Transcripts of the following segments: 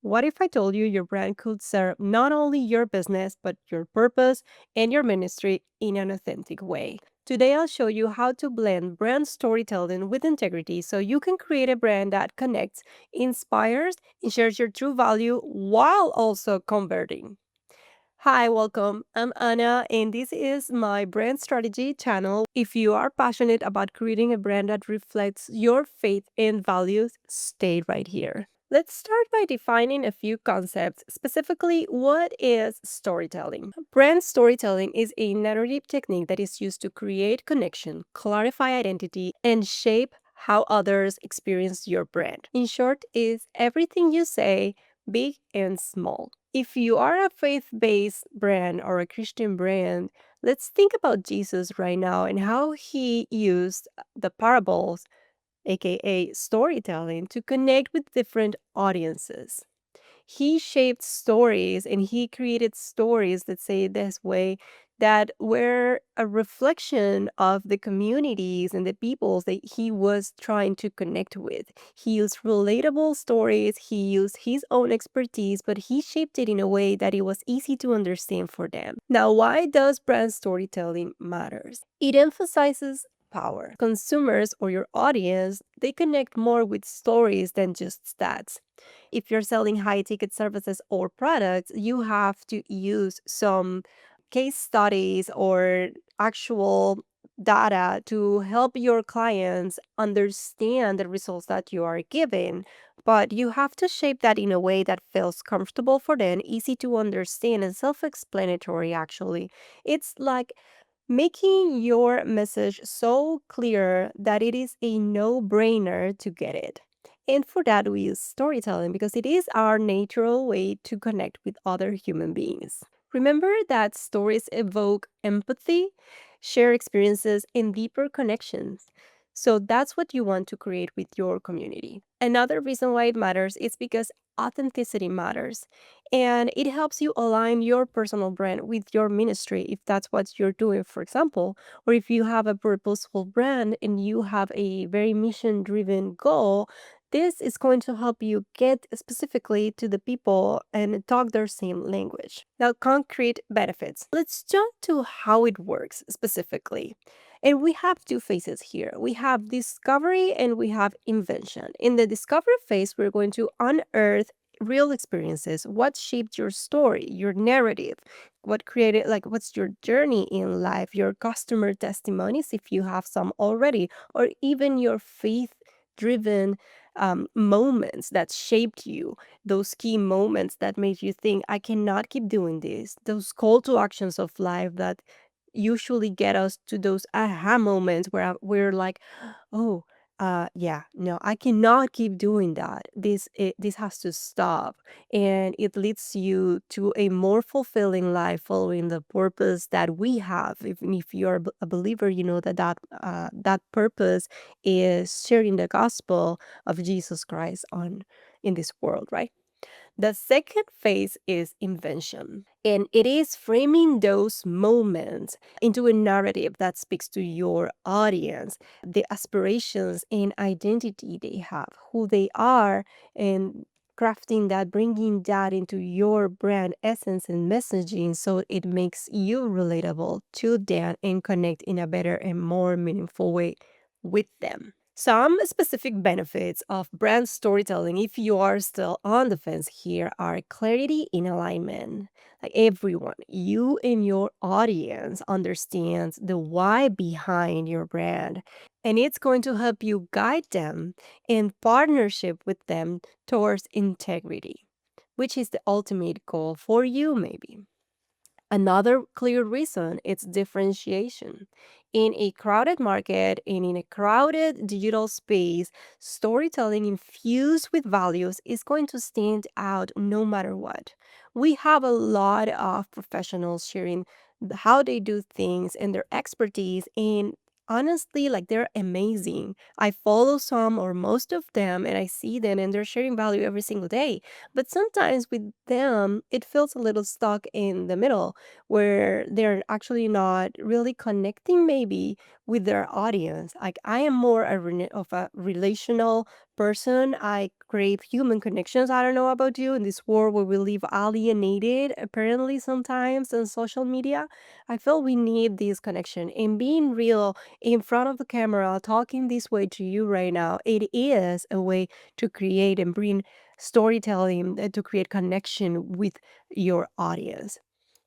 What if I told you your brand could serve not only your business, but your purpose and your ministry in an authentic way? Today, I'll show you how to blend brand storytelling with integrity so you can create a brand that connects, inspires, and shares your true value while also converting. Hi, welcome. I'm Anna, and this is my brand strategy channel. If you are passionate about creating a brand that reflects your faith and values, stay right here. Let's start by defining a few concepts. Specifically, what is storytelling? Brand storytelling is a narrative technique that is used to create connection, clarify identity, and shape how others experience your brand. In short, is everything you say, big and small. If you are a faith based brand or a Christian brand, let's think about Jesus right now and how he used the parables, aka storytelling, to connect with different audiences. He shaped stories and he created stories that say this way that were a reflection of the communities and the peoples that he was trying to connect with. He used relatable stories, he used his own expertise, but he shaped it in a way that it was easy to understand for them. Now, why does brand storytelling matters? It emphasizes power. Consumers or your audience, they connect more with stories than just stats. If you're selling high ticket services or products, you have to use some case studies or actual data to help your clients understand the results that you are giving. But you have to shape that in a way that feels comfortable for them, easy to understand, and self explanatory, actually. It's like making your message so clear that it is a no brainer to get it. And for that, we use storytelling because it is our natural way to connect with other human beings. Remember that stories evoke empathy, share experiences, and deeper connections. So that's what you want to create with your community. Another reason why it matters is because authenticity matters. And it helps you align your personal brand with your ministry if that's what you're doing, for example, or if you have a purposeful brand and you have a very mission driven goal. This is going to help you get specifically to the people and talk their same language. Now, concrete benefits. Let's jump to how it works specifically. And we have two phases here. We have discovery and we have invention. In the discovery phase, we're going to unearth real experiences. What shaped your story, your narrative? What created, like, what's your journey in life, your customer testimonies, if you have some already, or even your faith driven moments that shaped you, those key moments that made you think, I cannot keep doing this, those call to actions of life that usually get us to those aha moments where we're like, oh, yeah, no, I cannot keep doing that. This has to stop, and it leads you to a more fulfilling life, following the purpose that we have. If you're a believer, you know that purpose is sharing the gospel of Jesus Christ on in this world, right? The second phase is invention, and it is framing those moments into a narrative that speaks to your audience, the aspirations and identity they have, who they are, and crafting that, bringing that into your brand essence and messaging so it makes you relatable to them and connect in a better and more meaningful way with them. Some specific benefits of brand storytelling, if you are still on the fence here, are clarity in alignment. Like everyone, you and your audience understands the why behind your brand, and it's going to help you guide them in partnership with them towards integrity, which is the ultimate goal for you, maybe. Another clear reason is differentiation. In a crowded market and in a crowded digital space, storytelling infused with values is going to stand out no matter what. We have a lot of professionals sharing how they do things and their expertise, and honestly, like, they're amazing. I follow some or most of them and I see them and they're sharing value every single day. But sometimes with them, it feels a little stuck in the middle where they're actually not really connecting maybe with their audience. Like, I am more of a relational person. I crave human connections. I don't know about you. In this world where we live alienated, apparently sometimes on social media, I feel we need this connection. And being real in front of the camera, talking this way to you right now, it is a way to create and bring storytelling, to create connection with your audience.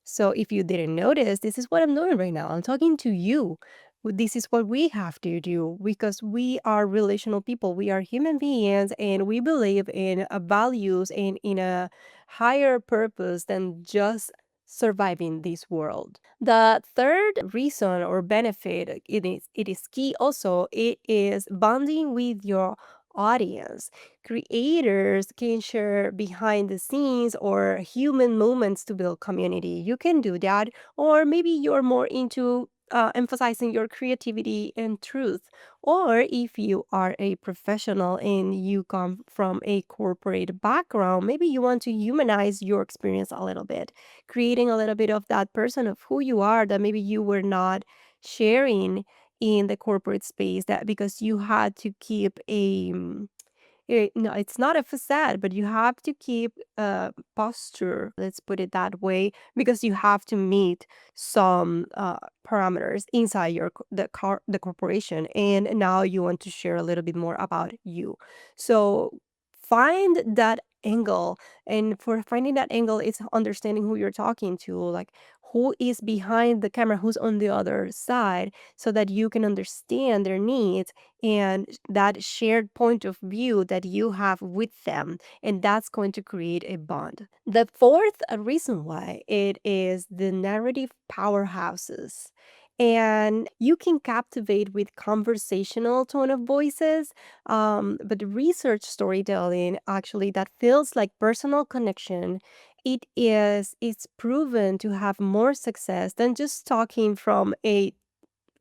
So if you didn't notice, this is what I'm doing right now. I'm talking to you. This is what we have to do because we are relational people. We are human beings and we believe in values and in a higher purpose than just surviving this world. The third reason or benefit, it is key also, it is bonding with your audience. Creators can share behind the scenes or human moments to build community. You can do that. Or maybe you're more into emphasizing your creativity and truth. Or if you are a professional and you come from a corporate background, maybe you want to humanize your experience a little bit, creating a little bit of that person of who you are that maybe you were not sharing in the corporate space, that because you had to keep a no, it's not a facade, but you have to keep posture, let's put it that way, because you have to meet some parameters inside the corporation, and now you want to share a little bit more about you. So find that angle, and for finding that angle, it's understanding who you're talking to, like who is behind the camera, who's on the other side, so that you can understand their needs and that shared point of view that you have with them, and that's going to create a bond. The fourth reason why it is the narrative powerhouses, and you can captivate with conversational tone of voices, but the research storytelling actually that feels like personal connection, it's proven to have more success than just talking from a,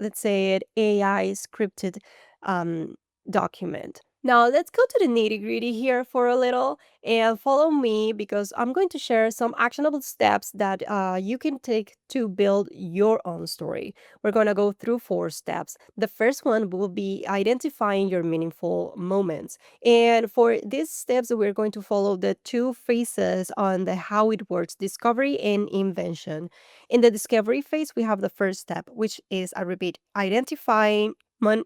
let's say, an AI scripted um, document. Now, let's go to the nitty gritty here for a little and follow me because I'm going to share some actionable steps that you can take to build your own story. We're going to go through 4 steps. The first one will be identifying your meaningful moments. And for these steps, we're going to follow the 2 phases on the how it works, discovery and invention. In the discovery phase, we have the first step, which is, I repeat, identifying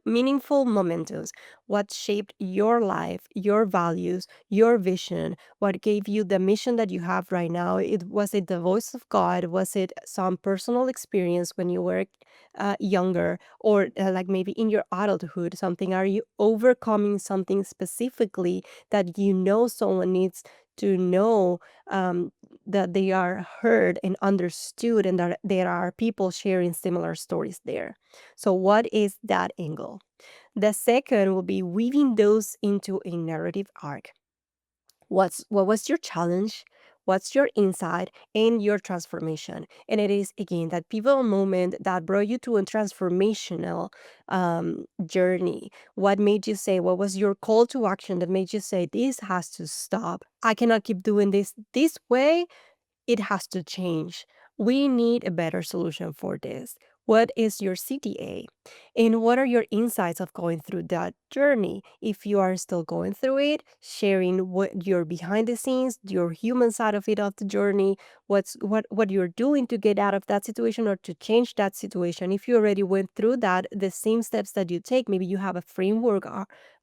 meaningful momentums. What shaped your life, your values, your vision, what gave you the mission that you have right now? Was it the voice of God? Was it some personal experience when you were younger, or like maybe in your adulthood? Something, are you overcoming something specifically that you know someone needs to know, um, that they are heard and understood, and that there are people sharing similar stories there. So, what is that angle? The second will be weaving those into a narrative arc. What was your challenge? What's your insight and your transformation? And it is again that pivotal moment that brought you to a transformational journey. What made you say, what was your call to action that made you say, this has to stop? I cannot keep doing this way. It has to change. We need a better solution for this. What is your CTA? And what are your insights of going through that journey? If you are still going through it, sharing what your behind the scenes, your human side of it of the journey, what you're doing to get out of that situation or to change that situation. If you already went through that, the same steps that you take, maybe you have a framework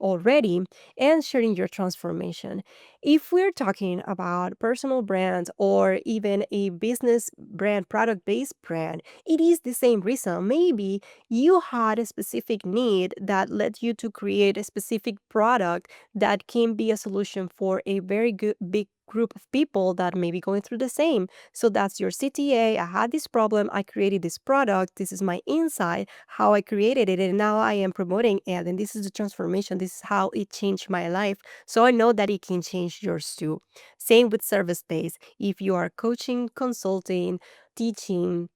already, and sharing your transformation. If we're talking about personal brands or even a business brand, product based brand, it is the same reason. Maybe you had a specific need that led you to create a specific product that can be a solution for a very good big group of people that may be going through the same. So that's your CTA. I had this problem. I created this product. This is my insight, how I created it. And now I am promoting it. And this is the transformation. This is how it changed my life. So I know that it can change yours too. Same with service based. If you are coaching, consulting, teaching,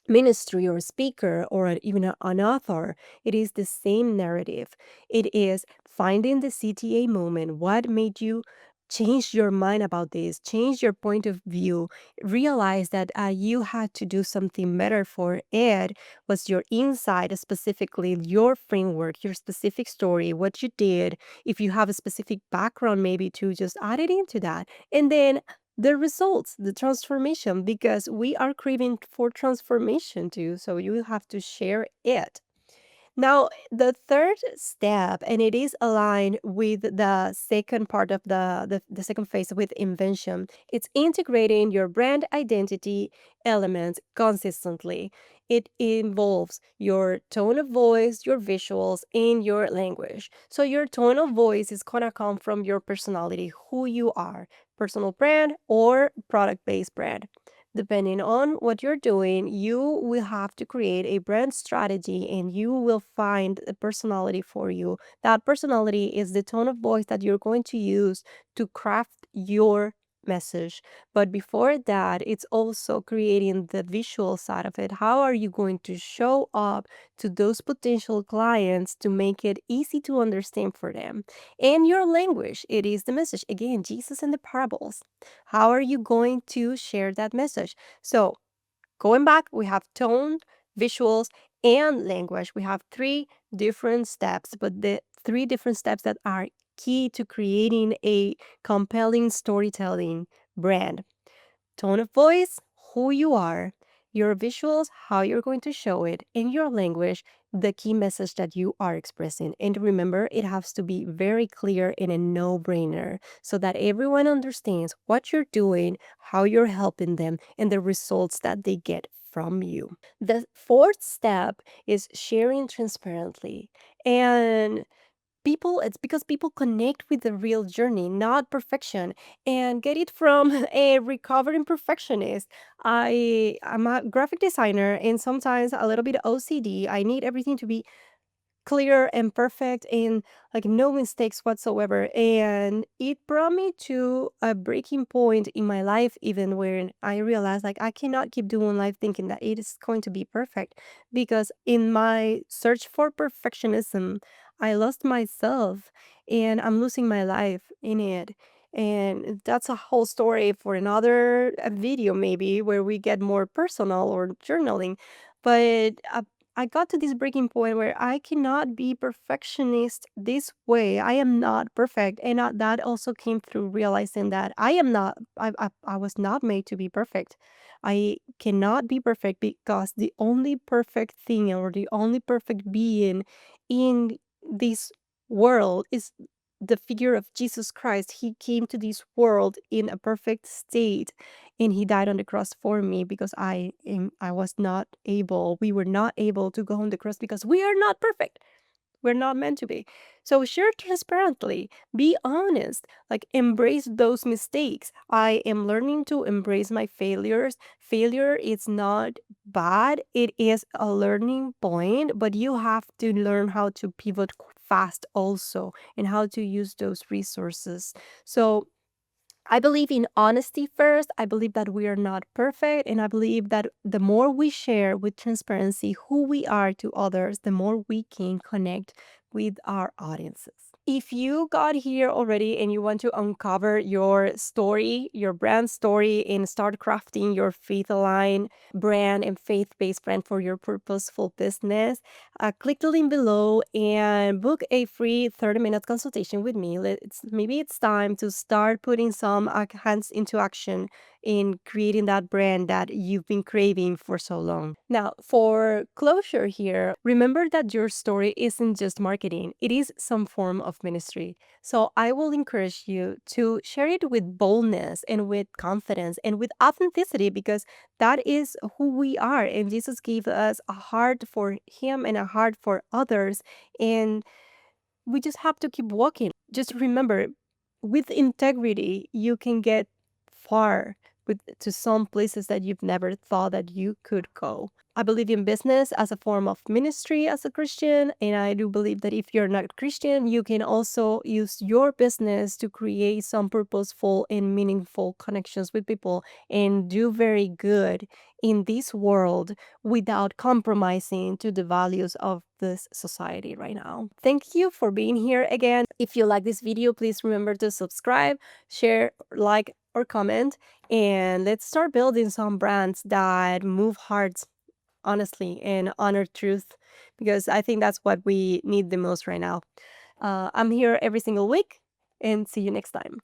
ministry or speaker or even an author, it is the same narrative. It is finding the CTA moment. What made you change your mind about this, change your point of view, realize that you had to do something better for it, was your insight, specifically your framework, your specific story, what you did, if you have a specific background, maybe to just add it into that. And then the results, the transformation, because we are craving for transformation too. So you have to share it. Now, the third step, and it is aligned with the second part of the second phase with invention, it's integrating your brand identity elements consistently. It involves your tone of voice, your visuals, and your language. So, your tone of voice is going to come from your personality, who you are, personal brand or product based brand. Depending on what you're doing, you will have to create a brand strategy and you will find a personality for you. That personality is the tone of voice that you're going to use to craft your message. But before that, it's also creating the visual side of it. How are you going to show up to those potential clients to make it easy to understand for them? And your language, it is the message. Again, Jesus and the parables. How are you going to share that message? So, going back, we have tone, visuals, and language. We have three different steps, but the three different steps that are key to creating a compelling storytelling brand: tone of voice, who you are, your visuals, how you're going to show it, and your language, the key message that you are expressing. And remember, it has to be very clear and a no brainer so that everyone understands what you're doing, how you're helping them, and the results that they get from you. The fourth step is sharing transparently. And it's because people connect with the real journey, not perfection, and get it from a recovering perfectionist. I'm a graphic designer and sometimes a little bit OCD. I need everything to be clear and perfect and like no mistakes whatsoever. And it brought me to a breaking point in my life, even where I realized like I cannot keep doing life thinking that it is going to be perfect, because in my search for perfectionism, I lost myself and I'm losing my life in it. And that's a whole story for another video, maybe where we get more personal or journaling. But I got to this breaking point where I cannot be perfectionist this way. I am not perfect. And that also came through realizing that I was not made to be perfect. I cannot be perfect because the only perfect thing or the only perfect being in this world is the figure of Jesus Christ. He came to this world in a perfect state and he died on the cross for me because I was not able, we were not able to go on the cross because we are not perfect. We're not meant to be. So share transparently, be honest, like embrace those mistakes. I am learning to embrace my failures. Failure is not bad, it is a learning point, but you have to learn how to pivot fast also and how to use those resources. So I believe in honesty first. I believe that we are not perfect. And I believe that the more we share with transparency who we are to others, the more we can connect with our audiences. If you got here already and you want to uncover your story, your brand story, and start crafting your faith aligned brand and faith based brand for your purposeful business, click the link below and book a free 30-minute consultation with me. Maybe it's time to start putting some hands into action in creating that brand that you've been craving for so long. Now, for closure here, remember that your story isn't just marketing, it is some form of ministry. So I will encourage you to share it with boldness and with confidence and with authenticity, because that is who we are. And Jesus gave us a heart for Him and a heart for others. And we just have to keep walking. Just remember, with integrity, you can get far. to some places that you've never thought that you could go. I believe in business as a form of ministry as a Christian, and I do believe that if you're not Christian, you can also use your business to create some purposeful and meaningful connections with people and do very good in this world without compromising to the values of this society right now. Thank you for being here again. If you like this video, please remember to subscribe, share, like, or comment, and let's start building some brands that move hearts honestly and honor truth, because I think that's what we need the most right now. I'm here every single week, and see you next time.